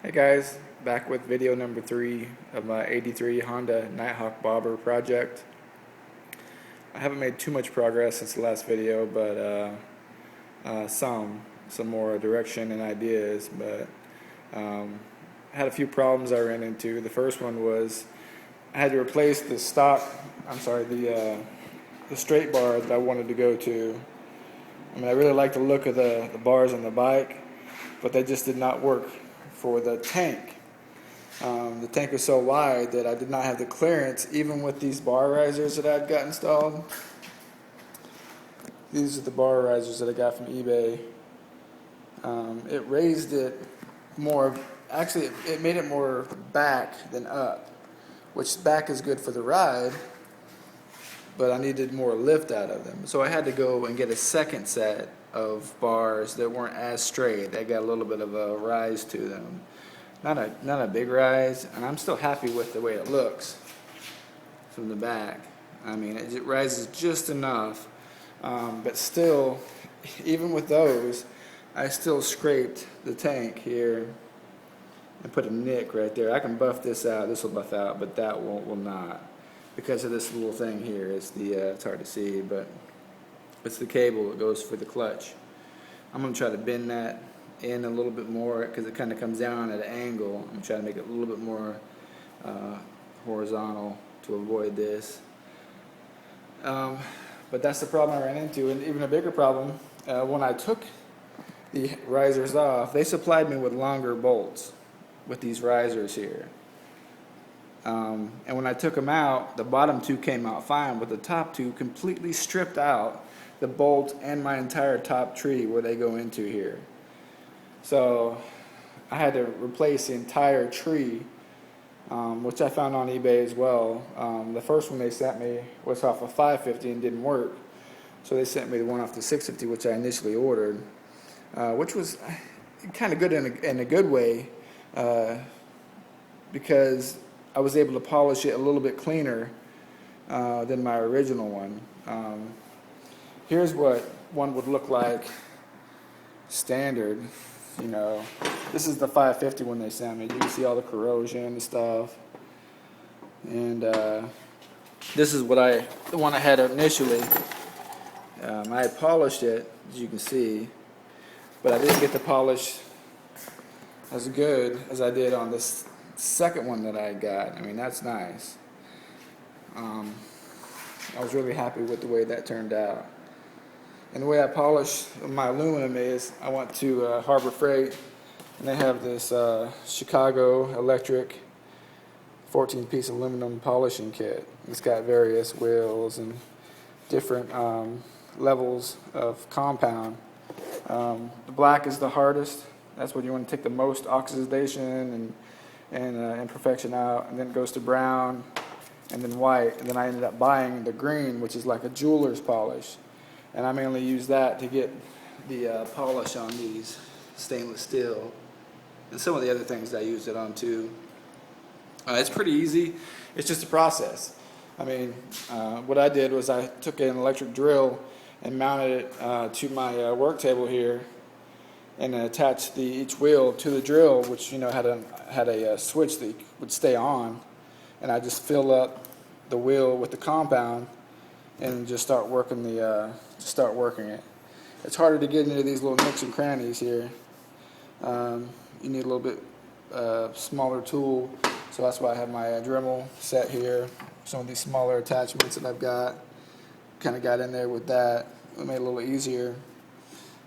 Hey guys, back with video number 3 of my 83 Honda Nighthawk Bobber project. I haven't made too much progress since the last video, but some more direction and ideas, but I had a few problems I ran into. The first one was I had to replace the straight bar that I wanted to go to. I mean, I really like the look of the bars on the bike, but they just did not work for the tank. The tank is so wide that I did not have the clearance, even with these bar risers that I've got installed. These are the bar risers that I got from eBay. It raised it more, actually it made it more back than up, which back is good for the ride, but I needed more lift out of them. So I had to go and get a second set of bars that weren't as straight. They got a little bit of a rise to them. Not a big rise, and I'm still happy with the way it looks from the back. I mean, it rises just enough, but still, even with those, I still scraped the tank here and put a nick right there. I can buff this out, this will buff out, but that will not, because of this little thing here. It's hard to see, but it's the cable that goes for the clutch. I'm going to try to bend that in a little bit more because it kind of comes down at an angle. I'm going to try to make it a little bit more horizontal to avoid this. But that's the problem I ran into. And even a bigger problem, when I took the risers off, they supplied me with longer bolts with these risers here. And when I took them out, the bottom two came out fine, but the top two completely stripped out the bolt and my entire top tree where they go into here. So I had to replace the entire tree, which I found on eBay as well. The first one they sent me was off a 550 and didn't work, so they sent me the one off the 650, which I initially ordered, which was kind of good in a good way, because I was able to polish it a little bit cleaner than my original one. Here's what one would look like standard. You know, this is the 550 one they sent me. You can see all the corrosion and stuff. And this is the one I had initially. I had polished it, as you can see, but I didn't get the polish as good as I did on this second one that I got. I mean, that's nice. I was really happy with the way that turned out. And the way I polish my aluminum is, I went to Harbor Freight, and they have this Chicago Electric 14-piece aluminum polishing kit. It's got various wheels and different levels of compound. The black is the hardest. That's what you want to take the most oxidation and imperfection out, and then it goes to brown, and then white, and then I ended up buying the green, which is like a jeweler's polish. And I mainly use that to get the polish on these stainless steel and some of the other things I use it on too. It's pretty easy. It's just a process. I mean, what I did was I took an electric drill and mounted it to my work table here, and attached each wheel to the drill, which had a switch that would stay on, and I just fill up the wheel with the compound and just start working it. It's harder to get into these little nooks and crannies here. You need a little bit smaller tool, so that's why I have my Dremel set here. Some of these smaller attachments that I've got, kind of got in there with that. It made it a little easier.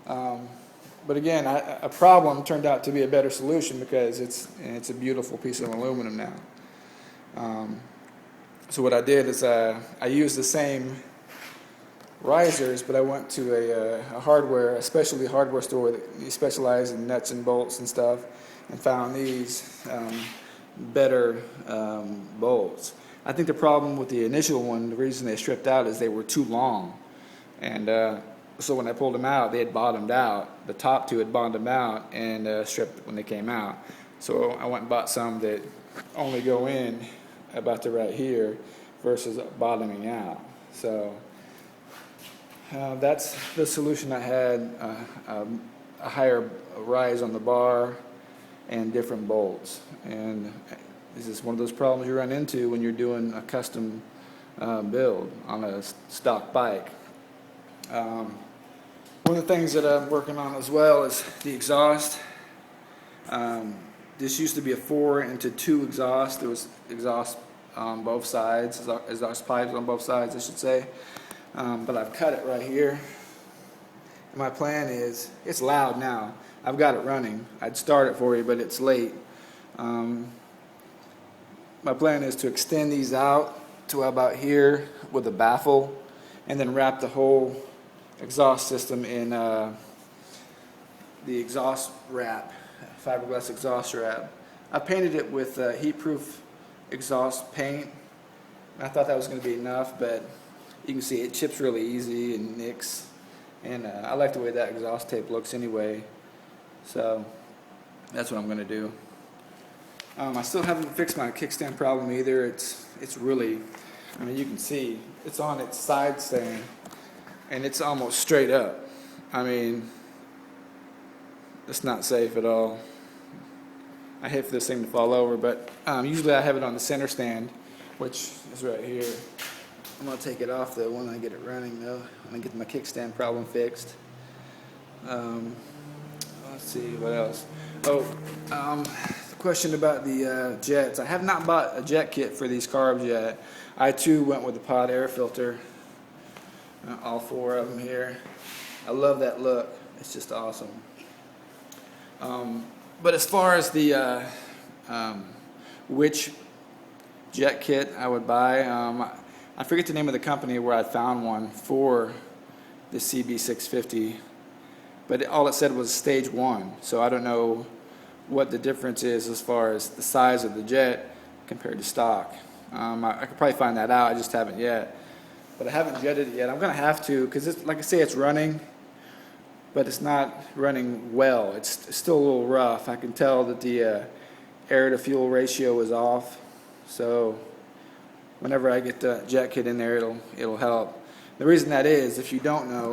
But again, a problem turned out to be a better solution because it's a beautiful piece of aluminum now. So what I did is I used the same risers, but I went to a specialty hardware store that specializes in nuts and bolts and stuff, and found these better bolts. I think the problem with the initial one, the reason they stripped out, is they were too long, and so when I pulled them out, they had bottomed out. The top two had bottomed out and stripped when they came out. So I went and bought some that only go in about to right here versus bottoming out. So that's the solution I had. A higher rise on the bar, and different bolts. And this is one of those problems you run into when you're doing a custom build on a stock bike. One of the things that I'm working on as well is the exhaust. This used to be a 4-into-2 exhaust. There was exhaust on both sides, exhaust pipes on both sides, I should say. But I've cut it right here. And my plan is, it's loud now. I've got it running. I'd start it for you, but it's late. My plan is to extend these out to about here with a baffle, and then wrap the whole exhaust system in the exhaust wrap, fiberglass exhaust wrap. I painted it with heat-proof exhaust paint. I thought that was going to be enough, but you can see it chips really easy and nicks, and I like the way that exhaust tape looks anyway, so that's what I'm going to do. I still haven't fixed my kickstand problem either. It's really, I mean, you can see it's on its side stand and it's almost straight up. I mean, it's not safe at all. I hate for this thing to fall over, but usually I have it on the center stand, which is right here. I'm going to take it off though when I get it running though, when I get my kickstand problem fixed. Let's see, what else? Oh, the question about the jets. I have not bought a jet kit for these carbs yet. I too went with the pod air filter. All 4 of them here. I love that look. It's just awesome. But as far as the which jet kit I would buy, I forget the name of the company where I found one for the CB650, but all it said was stage 1, so I don't know what the difference is as far as the size of the jet compared to stock. I could probably find that out, I just haven't yet. But I haven't jetted it yet. I'm going to have to, because like I say, it's running, but it's not running well. It's still a little rough. I can tell that the air to fuel ratio is off, so whenever I get the jet kit in there, it'll help. The reason that is, if you don't know,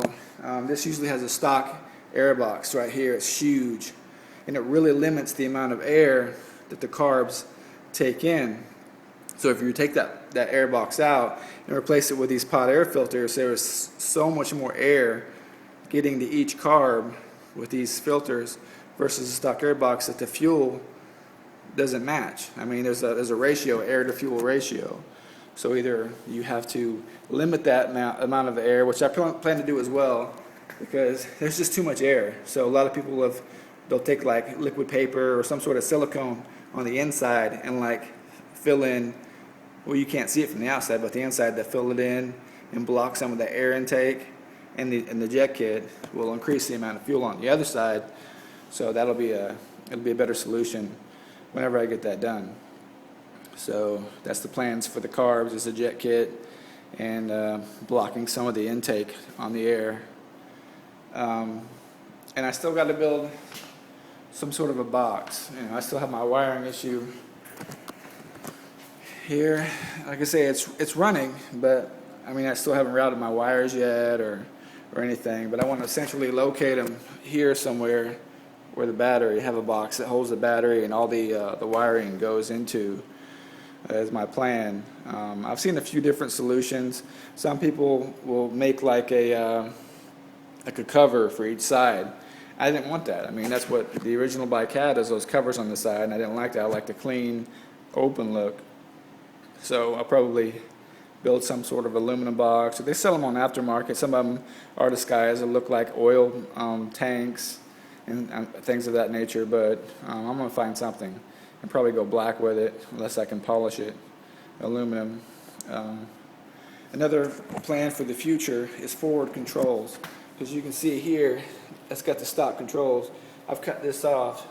this usually has a stock air box right here. It's huge, and it really limits the amount of air that the carbs take in. So if you take that air box out and replace it with these pod air filters, there is so much more air getting to each carb with these filters versus a stock air box that the fuel doesn't match. I mean, there's a ratio, air to fuel ratio. So either you have to limit that amount of air, which I plan to do as well, because there's just too much air. So a lot of people they'll take like liquid paper or some sort of silicone on the inside and like fill in, well, you can't see it from the outside, but the inside, they fill it in and block some of the air intake, and the jet kit will increase the amount of fuel on the other side. So it'll be a better solution whenever I get that done. So that's the plans for the carbs, is a jet kit and blocking some of the intake on the air. And I still got to build some sort of a box. I still have my wiring issue here. Like I say, it's running, but I mean, I still haven't routed my wires yet or anything, but I want to centrally locate them here somewhere where the battery, have a box that holds the battery and all the wiring goes into, is my plan. I've seen a few different solutions. Some people will make like a cover for each side. I didn't want that. I mean, that's what the original bike had, is those covers on the side, and I didn't like that. I like the clean, open look. So I'll probably build some sort of aluminum box. They sell them on aftermarket. Some of them are disguised that look like oil tanks and things of that nature, but I'm going to find something and probably go black with it unless I can polish it, aluminum. Another plan for the future is forward controls. As you can see here, it's got the stock controls. I've cut this off.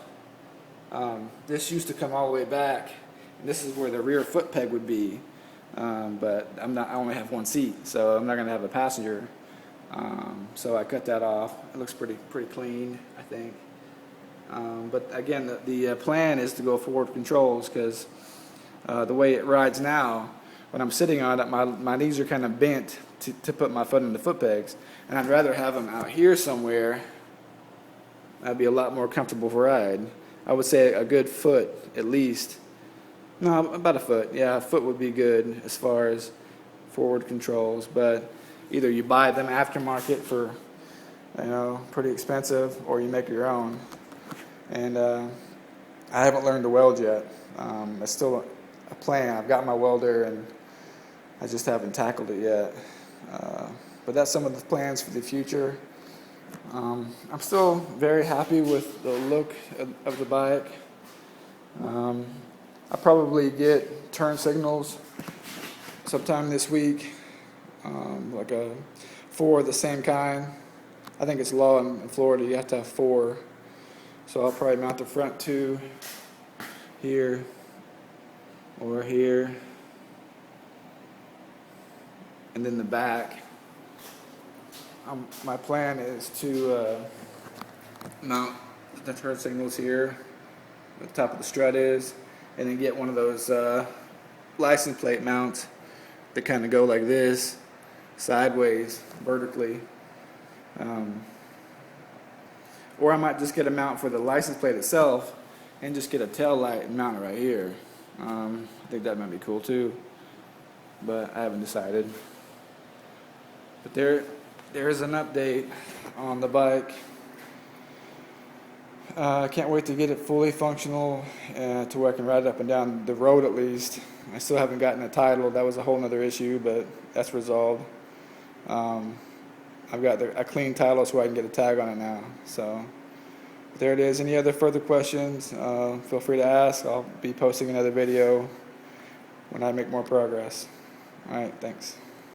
This used to come all the way back, and this is where the rear foot peg would be. But I only have one seat, so I'm not going to have a passenger. So I cut that off. It looks pretty clean, I think. But again, the plan is to go forward controls, because the way it rides now, when I'm sitting on it, my knees are kind of bent to put my foot in the foot pegs, and I'd rather have them out here somewhere. That'd be a lot more comfortable for ride. I would say a good foot at least. No, about a foot. Yeah, a foot would be good as far as forward controls. But either you buy them aftermarket for, pretty expensive, or you make your own. And I haven't learned to weld yet. It's still a plan. I've got my welder, and I just haven't tackled it yet. But that's some of the plans for the future. I'm still very happy with the look of the bike. I'll probably get turn signals sometime this week, like 4 of the same kind. I think it's law in Florida, you have to have 4. So I'll probably mount the front 2 here or here, and then the back. My plan is to mount the turn signals here, where the top of the strut is, and then get one of those license plate mounts that kind of go like this, sideways, vertically. Or I might just get a mount for the license plate itself and just get a tail light and mount it right here. I think that might be cool too, but I haven't decided. But there's an update on the bike. I can't wait to get it fully functional to where I can ride it up and down the road at least. I still haven't gotten a title. That was a whole other issue, but that's resolved. I've got a clean title so I can get a tag on it now. So there it is. Any other further questions, feel free to ask. I'll be posting another video when I make more progress. All right, thanks.